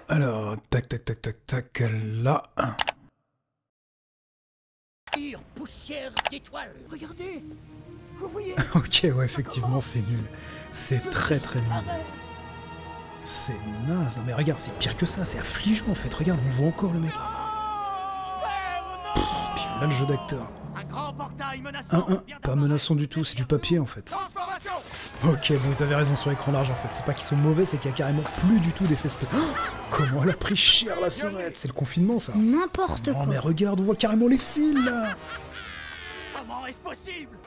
Alors, tac, tac, tac, tac, tac, là. Pure poussière d'étoiles. Regardez, vous voyez. Ok, ouais, effectivement, c'est nul. C'est très très nul. C'est naze. Mais regarde, c'est pire que ça, c'est affligeant en fait. Regarde, on le voit encore le mec. Puis là, le jeu d'acteur. Un grand portail menaçant. Pas menaçant du tout, c'est du papier en fait. Transformation. Ok, bon, vous avez raison sur l'écran large en fait. C'est pas qu'ils sont mauvais, c'est qu'il y a carrément plus du tout d'effets spéciaux. Oh, comment elle a pris cher la sonnette. C'est le confinement ça. N'importe quoi. Oh mais regarde, on voit carrément les fils là. Comment est-ce possible?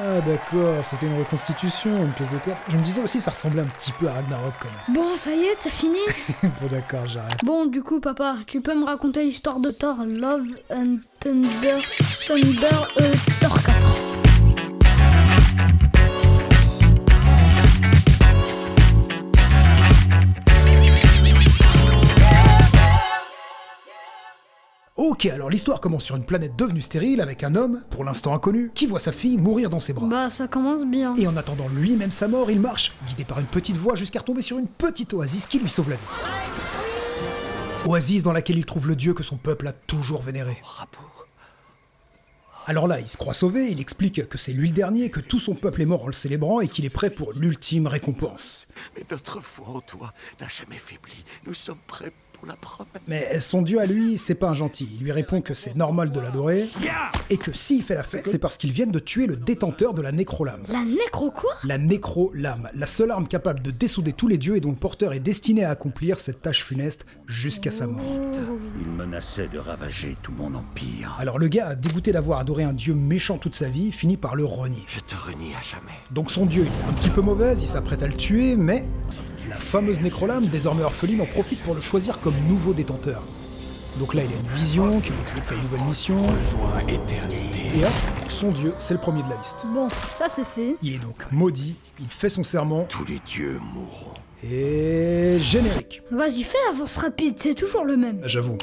Ah d'accord, c'était une reconstitution, une pièce de théâtre. Je me disais aussi ça ressemblait un petit peu à Ragnarok quand même. Bon, ça y est, t'as fini? Bon d'accord, j'arrête. Bon, du coup, papa, tu peux me raconter l'histoire de Thor, Love and Thunder, Thor 4. Ok, alors l'histoire commence sur une planète devenue stérile avec un homme, pour l'instant inconnu, qui voit sa fille mourir dans ses bras. Bah, ça commence bien. Et en attendant lui-même sa mort, il marche, guidé par une petite voie, jusqu'à retomber sur une petite oasis qui lui sauve la vie. Oasis dans laquelle il trouve le dieu que son peuple a toujours vénéré. Alors là, il se croit sauvé, il explique que c'est lui le dernier, que tout son peuple est mort en le célébrant et qu'il est prêt pour l'ultime récompense. Mais notre foi en toi n'a jamais faibli. Nous sommes prêts pour la promesse. Mais son dieu à lui, c'est pas un gentil. Il lui répond que c'est normal de l'adorer, et que s'il fait la fête, c'est parce qu'ils viennent de tuer le détenteur de la nécrolame. La nécro quoi? La nécrolame, la seule arme capable de dessouder tous les dieux et dont le porteur est destiné à accomplir cette tâche funeste jusqu'à sa mort. Il menaçait de ravager tout mon empire. Alors le gars, dégoûté d'avoir adoré un dieu méchant toute sa vie, finit par le renier. Je te renie à jamais. Donc son dieu, il est un petit peu mauvaise, il s'apprête à le tuer, mais la fameuse nécrolame, désormais orpheline, en profite pour le choisir comme nouveau détenteur. Donc là, il a une vision qui lui explique sa nouvelle mission, Rejoins éternité. et hop, son dieu, c'est le premier de la liste. Bon, ça c'est fait. Il est donc maudit, il fait son serment, Tous les dieux mourront. et générique. Vas-y, fais avance rapide, c'est toujours le même. J'avoue.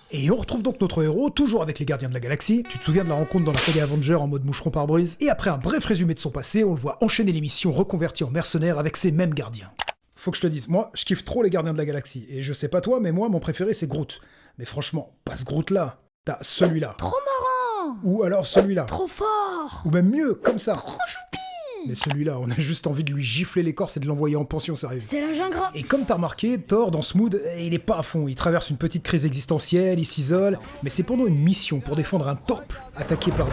Et on retrouve donc notre héros, toujours avec les Gardiens de la Galaxie. Tu te souviens de la rencontre dans la saga Avenger en mode moucheron par brise? Et après un bref résumé de son passé, on le voit enchaîner les missions reconverties en mercenaire avec ces mêmes gardiens. Faut que je te dise, moi, je kiffe trop les Gardiens de la Galaxie. Et je sais pas toi, mais moi, mon préféré, c'est Groot. Mais franchement, pas ce Groot-là. T'as celui-là. Trop marrant. Ou alors celui-là. Trop fort. Ou même mieux, comme ça. Trop choupi. Mais celui-là, on a juste envie de lui gifler l'écorce et de l'envoyer en pension sérieuse. C'est la jungle. Et comme t'as remarqué, Thor, dans ce mood, il est pas à fond. Il traverse une petite crise existentielle, il s'isole, mais c'est pendant une mission pour défendre un temple attaqué par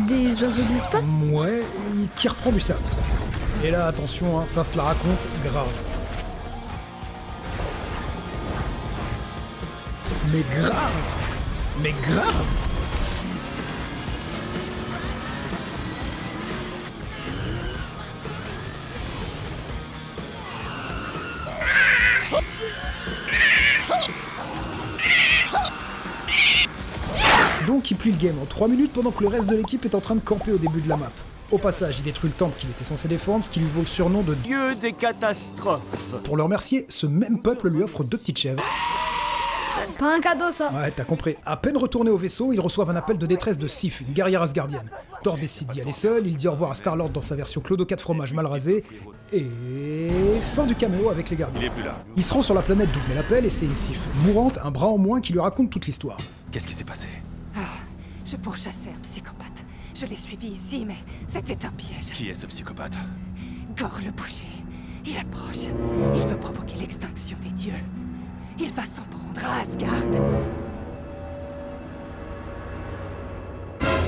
Des oiseaux de l'espace. ouais, qui reprend du service. Et là, attention, hein, ça se la raconte grave. Mais grave. Mais grave. Donc il plie le game en 3 minutes pendant que le reste de l'équipe est en train de camper au début de la map. Au passage, il détruit le temple qu'il était censé défendre, ce qui lui vaut le surnom de Dieu des catastrophes. Pour le remercier, ce même peuple lui offre 2 petites chèvres. C'est pas un cadeau ça. Ouais, t'as compris. À peine retourné au vaisseau, ils reçoivent un appel de détresse de Sif, une guerrière asgardienne. Thor décide d'y aller seul, il dit au revoir à Star-Lord dans sa version Clodo 4 fromage mal rasé, et fin du caméo avec les gardiens. Il est plus là. Il se rend sur la planète d'où venait l'appel et c'est une Sif mourante, un bras en moins, qui lui raconte toute l'histoire. Qu'est-ce qui s'est passé? Je pourchassais un psychopathe. Je l'ai suivi ici, mais c'était un piège. Qui est ce psychopathe? Gore le boucher. Il approche. Il veut provoquer l'extinction des dieux. Il va s'en prendre à Asgard.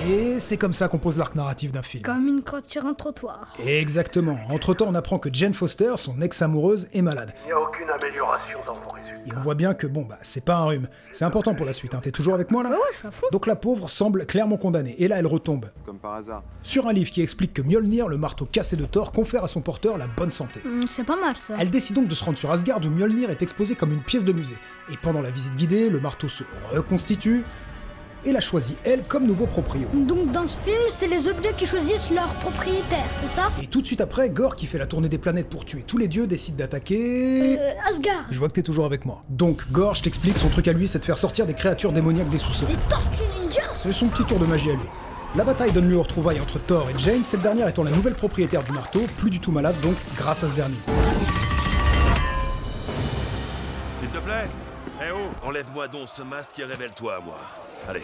Et c'est comme ça qu'on pose l'arc narratif d'un film. Comme une crotte sur un trottoir. Exactement. Entre-temps, on apprend que Jane Foster, son ex-amoureuse, est malade. Il n'y a aucune amélioration dans vos résultats. Et on voit bien que bon, c'est pas un rhume. C'est important pour la suite, hein. T'es toujours avec moi là? Ouais, je suis à fond. Donc la pauvre semble clairement condamnée, et là elle retombe. Comme par hasard. Sur un livre qui explique que Mjolnir, le marteau cassé de Thor, confère à son porteur la bonne santé. C'est pas mal ça. Elle décide donc de se rendre sur Asgard où Mjolnir est exposé comme une pièce de musée. Et pendant la visite guidée, le marteau se reconstitue, et la choisit elle comme nouveau proprio. Donc dans ce film, c'est les objets qui choisissent leur propriétaire, c'est ça? Et tout de suite après, Gore, qui fait la tournée des planètes pour tuer tous les dieux, décide d'attaquer... Asgard. Je vois que t'es toujours avec moi. Donc, Gore, je t'explique, son truc à lui, c'est de faire sortir des créatures démoniaques des sous-sols. Les tortues ninja. C'est son petit tour de magie à lui. La bataille donne lieu aux retrouvailles entre Thor et Jane, cette dernière étant la nouvelle propriétaire du marteau, plus du tout malade donc grâce à ce dernier. S'il te plaît. Eh oh, enlève-moi donc ce masque et révèle-toi à moi. Allez.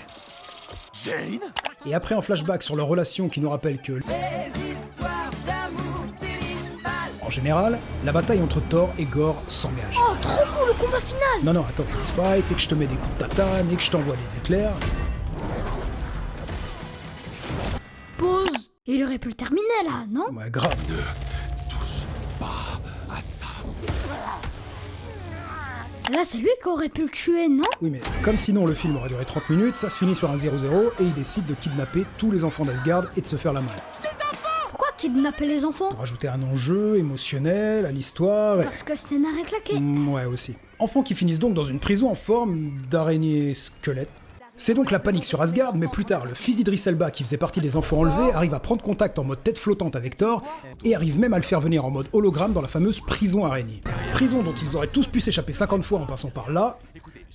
Jane? Et après un flashback sur leur relation qui nous rappelle que... En général, la bataille entre Thor et Gore s'engage. Oh, trop cool, le combat final! Non, attends, il se fight et que je te mets des coups de tatane et que je t'envoie les éclairs. Pause! Il aurait pu le terminer là, non? Ouais, grave. À ça. Là, c'est lui qui aurait pu le tuer, non? Oui, mais comme sinon le film aurait duré 30 minutes, ça se finit sur un 0-0 et il décide de kidnapper tous les enfants d'Asgard et de se faire la malle. Pourquoi kidnapper les enfants? Pour ajouter un enjeu émotionnel à l'histoire et... Parce que le scénar est claqué. Ouais, aussi. Enfants qui finissent donc dans une prison en forme d'araignée squelette. C'est donc la panique sur Asgard, mais plus tard, le fils d'Idris Elba, qui faisait partie des enfants enlevés, arrive à prendre contact en mode tête flottante avec Thor, et arrive même à le faire venir en mode hologramme dans la fameuse prison araignée. Prison dont ils auraient tous pu s'échapper 50 fois en passant par là,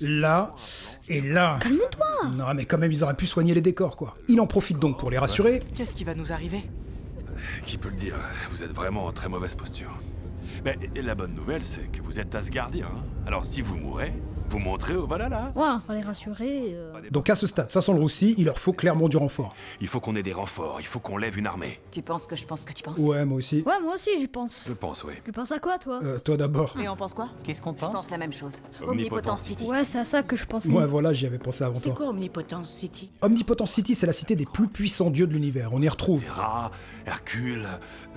là, et là. Calme-toi! Non mais quand même, ils auraient pu soigner les décors, quoi. Il en profite donc pour les rassurer. Qu'est-ce qui va nous arriver? Qui peut le dire? Vous êtes vraiment en très mauvaise posture. Mais la bonne nouvelle, c'est que vous êtes Asgardien. Hein. Alors si vous mourrez, vous montrez au Valhalla. Ouais, fallait rassurer. Donc à ce stade, ça sent le roussi, il leur faut clairement du renfort. Il faut qu'on ait des renforts, il faut qu'on lève une armée. Tu penses que je pense que tu penses? Ouais, moi aussi. Ouais, moi aussi, j'y pense. Je pense, oui. Tu penses à quoi, toi? Toi d'abord. Et on pense quoi? Qu'est-ce qu'on Je pense? pense la même chose. Omnipotence Omnipotence City. Ouais, c'est à ça que je pensais. Ouais, voilà, j'y avais pensé avant C'est toi. quoi Omnipotence City? Omnipotence City, c'est la cité des plus puissants dieux de l'univers. On y retrouve Ra, Hercule,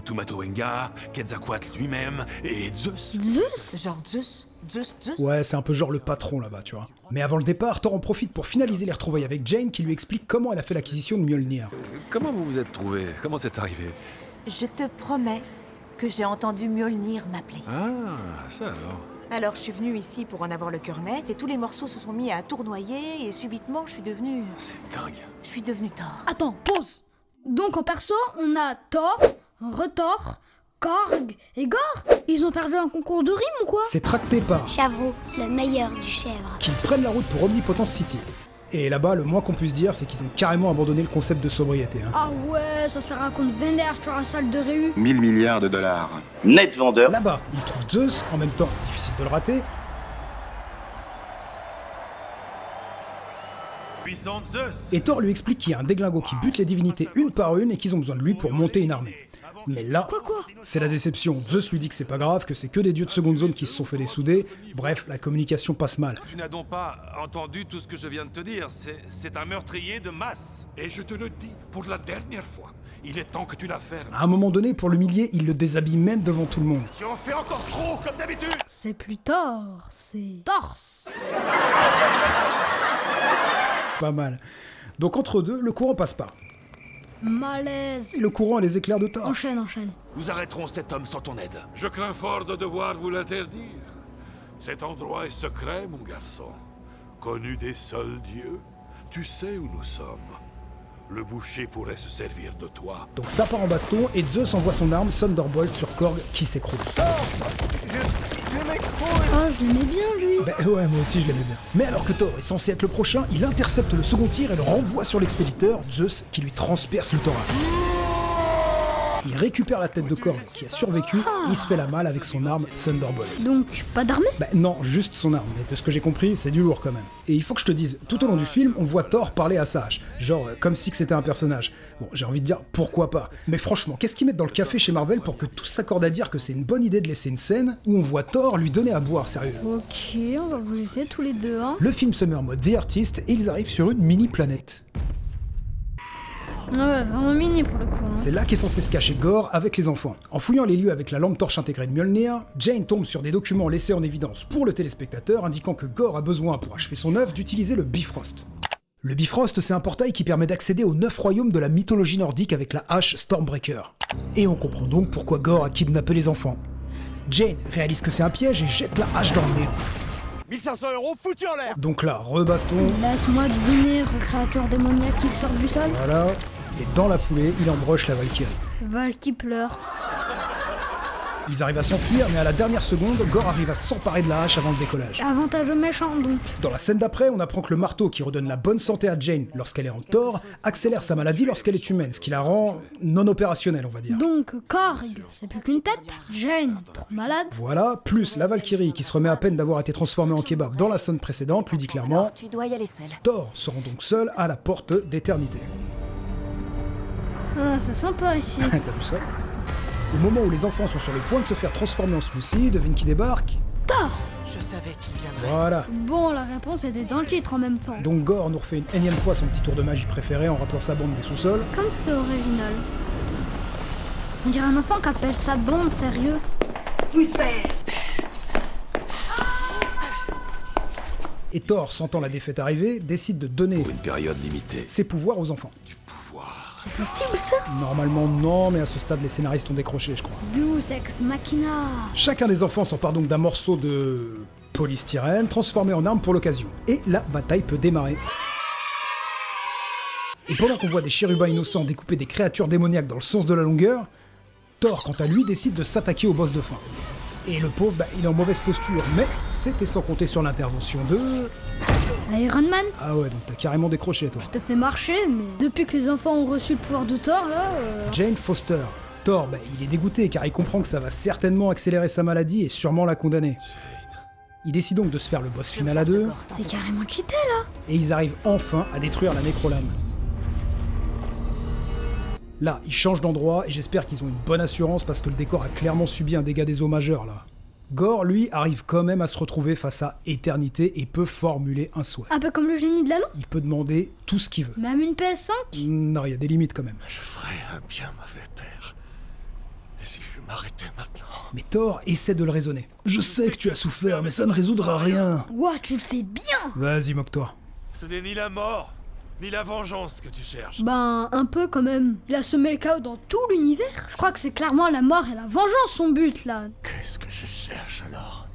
Tumatoenga, Quetzalcoatl lui-même et Zeus. Zeus? Genre Zeus? Zeus? Ouais, c'est un peu genre le patron là-bas, tu vois. Mais avant le départ, Thor en profite pour finaliser les retrouvailles avec Jane qui lui explique comment elle a fait l'acquisition de Mjolnir. Comment vous vous êtes trouvés? Comment c'est arrivé? Je te promets que j'ai entendu Mjolnir m'appeler. Ah, ça alors. Alors je suis venue ici pour en avoir le cœur net et tous les morceaux se sont mis à tournoyer et subitement je suis devenue Thor. Attends, pause! Donc en perso, on a Thor, Retor, Korg et Gore? Ils ont perdu un concours de rimes ou quoi? C'est tracté par Chavreau, le meilleur du chèvre. qui prennent la route pour Omnipotence City. Et là-bas, le moins qu'on puisse dire, c'est qu'ils ont carrément abandonné le concept de sobriété. Hein. Ah ouais, ça se raconte vénère sur la salle de réu. 1000 milliards de dollars. Net vendeur. Là-bas, ils trouvent Zeus, en même temps, difficile de le rater. Puissante Zeus. Et Thor lui explique qu'il y a un déglingo qui bute les divinités une par une et qu'ils ont besoin de lui pour monter une armée. Mais là, c'est la déception. Zeus lui dit que c'est pas grave, que c'est que des dieux de seconde zone qui se sont fait les souder. Bref, la communication passe mal. Tu n'as donc pas entendu tout ce que je viens de te dire. C'est un meurtrier de masse. Et je te le dis pour la dernière fois. Il est temps que tu la fermes. À un moment donné, pour l'humilier, il le déshabille même devant tout le monde. Tu en fais encore trop, comme d'habitude. C'est plus Thor, c'est Torse. Pas mal. Donc entre deux, le courant passe pas. Malaise. Et le courant a les éclairs de Thor. Enchaîne, enchaîne. Nous arrêterons cet homme sans ton aide. Je crains fort de devoir vous l'interdire. Cet endroit est secret, mon garçon. Connu des seuls dieux. Tu sais où nous sommes. Le boucher pourrait se servir de toi. Donc ça part en baston et Zeus envoie son arme Thunderbolt sur Korg qui s'écroule. Ah, je l'aimais bien, lui. Ben ouais, moi aussi je l'aimais bien. Mais alors que Thor est censé être le prochain, il intercepte le second tir et le renvoie sur l'expéditeur, Zeus, qui lui transperce le thorax. Il récupère la tête de Korg qui a survécu et il se fait la malle avec son arme Thunderbolt. Donc, pas d'armée? Ben non, juste son arme, mais de ce que j'ai compris, c'est du lourd quand même. Et il faut que je te dise, tout au long du film, on voit Thor parler à sa hache, genre comme si que c'était un personnage. Bon, j'ai envie de dire, pourquoi pas. Mais franchement, qu'est-ce qu'ils mettent dans le café chez Marvel pour que tous s'accordent à dire que c'est une bonne idée de laisser une scène où on voit Thor lui donner à boire, sérieux? Ok, on va vous laisser tous les deux, hein. Le film se met en mode The Artist et ils arrivent sur une mini-planète. Ouais, vraiment mini pour le coup, hein. C'est là qu'est censé se cacher Gore avec les enfants. En fouillant les lieux avec la lampe torche intégrée de Mjolnir, Jane tombe sur des documents laissés en évidence pour le téléspectateur indiquant que Gore a besoin pour achever son œuvre d'utiliser le Bifrost. Le Bifrost, c'est un portail qui permet d'accéder aux 9 royaumes de la mythologie nordique avec la hache Stormbreaker. Et on comprend donc pourquoi Gore a kidnappé les enfants. Jane réalise que c'est un piège et jette la hache dans le néant. 1500 € foutus en l'air. Donc là, rebaston, Laisse-moi deviner, créature démoniaque qui sort du sol. voilà, et dans la foulée, il embroche la Valkyrie. Val qui pleure. Ils arrivent à s'enfuir, mais à la dernière seconde, Gore arrive à s'emparer de la hache avant le décollage. Avantage aux méchants, donc. Dans la scène d'après, on apprend que le marteau qui redonne la bonne santé à Jane lorsqu'elle est en Thor accélère sa maladie lorsqu'elle est humaine, ce qui la rend non opérationnelle, on va dire. Donc, Korg, c'est plus qu'une tête. Jane, trop malade. Voilà, plus la Valkyrie qui se remet à peine d'avoir été transformée en kebab dans la scène précédente lui dit clairement Alors, tu dois y aller seul. Thor se rend donc seul à la porte d'éternité. Ah, c'est sympa ici. T'as vu ça? Au moment où les enfants sont sur le point de se faire transformer en smoothie, devine qui débarque? Thor. Je savais qu'il viendrait. Voilà. Bon, la réponse était dans le titre en même temps. Donc Gore nous refait une énième fois son petit tour de magie préféré en rappelant sa bande des sous-sols. Comme c'est original. On dirait un enfant qui appelle sa bande, sérieux. Et Thor, sentant la défaite arriver, décide de donner Pour une période limitée. ses pouvoirs aux enfants. Du pouvoir. C'est possible ça? Normalement non, mais à ce stade les scénaristes ont décroché, je crois. Deus ex machina. Chacun des enfants s'empare donc d'un morceau de polystyrène transformé en arme pour l'occasion. Et la bataille peut démarrer. Et pendant qu'on voit des chérubins innocents découper des créatures démoniaques dans le sens de la longueur, Thor, quant à lui, décide de s'attaquer au boss de fin. Et le pauvre, il est en mauvaise posture, mais c'était sans compter sur l'intervention de... Iron Man, Ah ouais, donc t'as carrément décroché, toi. je te fais marcher, mais depuis que les enfants ont reçu le pouvoir de Thor, là... Jane Foster. Thor, il est dégoûté car il comprend que ça va certainement accélérer sa maladie et sûrement la condamner. Il décide donc de se faire le boss final à deux, C'est carrément cheaté, là. et ils arrivent enfin à détruire la nécrolame. Là, ils changent d'endroit et j'espère qu'ils ont une bonne assurance parce que le décor a clairement subi un dégât des eaux majeurs là. Gore, lui, arrive quand même à se retrouver face à Éternité et peut formuler un souhait. Un peu comme le génie de l'anneau. Il peut demander tout ce qu'il veut. Même une PS5. Non, il y a des limites quand même. Je ferai un bien mauvais père. Et si je m'arrêtais maintenant? Mais Thor essaie de le raisonner. Je sais que tu as souffert, mais ça ne résoudra rien. Ouah, tu le fais bien. Vas-y, moque-toi. Ce n'est ni la mort, ni la vengeance que tu cherches. Ben, un peu quand même. Il a semé le chaos dans tout l'univers. Je crois que c'est clairement la mort et la vengeance son but, là. Qu'est-ce que je cherche alors?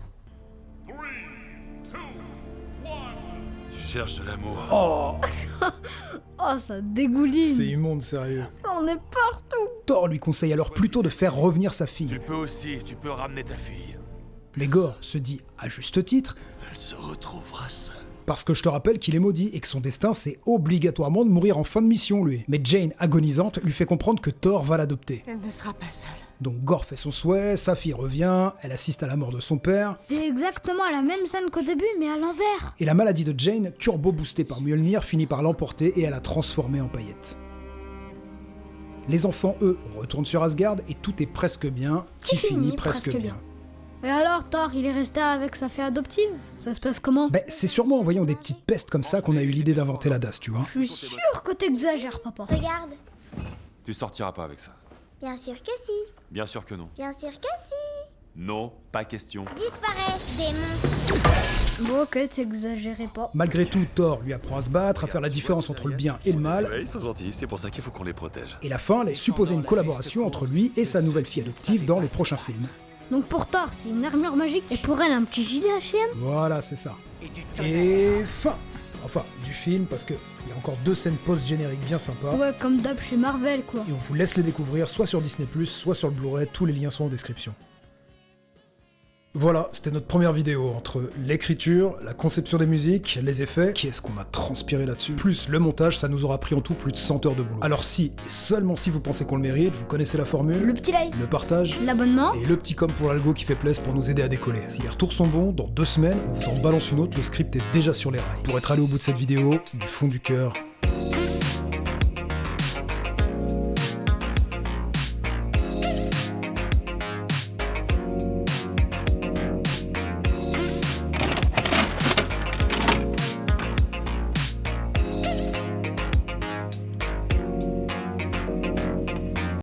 Tu cherches de l'amour. Oh, ça dégouline. C'est immonde, sérieux. On est partout. Thor lui conseille alors plutôt de faire revenir sa fille. Tu peux ramener ta fille. Mais Gore se dit, à juste titre, Elle se retrouvera seule. parce que je te rappelle qu'il est maudit et que son destin c'est obligatoirement de mourir en fin de mission lui. Mais Jane, agonisante, lui fait comprendre que Thor va l'adopter. Elle ne sera pas seule. Donc Gore fait son souhait, sa fille revient, elle assiste à la mort de son père, C'est exactement la même scène qu'au début, mais à l'envers. et la maladie de Jane, turbo boostée par Mjolnir, finit par l'emporter et à la transformer en paillettes. Les enfants, eux, retournent sur Asgard et tout est presque bien, qui finit presque bien. Et alors, Thor, il est resté avec sa fille adoptive? Ça se passe comment? C'est sûrement en voyant des petites pestes comme ça qu'on a eu l'idée d'inventer la DAS, tu vois. Je suis sûr que t'exagères, papa. Regarde. Tu sortiras pas avec ça. Bien sûr que si. Bien sûr que non. Bien sûr que si. Non, pas question. Disparaissent, démon. Bon, ok, t'exagérais pas. Malgré tout, Thor lui apprend à se battre, à faire la différence entre le bien et le mal, Ouais, ils sont gentils, c'est pour ça qu'il faut qu'on les protège. et la fin laisse supposer une collaboration entre lui et sa nouvelle fille adoptive dans les prochains films. Donc pour Thor, c'est une armure magique, et pour elle, un petit gilet H&M. Voilà, c'est ça. Et du tonnerre. Et fin. Enfin, du film, parce qu'il y a encore 2 scènes post-génériques bien sympas. Ouais, comme d'hab chez Marvel, quoi. Et on vous laisse les découvrir soit sur Disney+, soit sur le Blu-ray, tous les liens sont en description. Voilà, c'était notre première vidéo entre l'écriture, la conception des musiques, les effets, qu'est-ce qu'on a transpiré là-dessus, plus le montage, ça nous aura pris en tout plus de 100 heures de boulot. Alors si, et seulement si vous pensez qu'on le mérite, vous connaissez la formule, Le petit like, le partage, l'abonnement. et le petit com pour l'algo qui fait plaisir pour nous aider à décoller. Si les retours sont bons, dans 2 semaines, on vous en balance une autre, le script est déjà sur les rails. Pour être allé au bout de cette vidéo, du fond du cœur,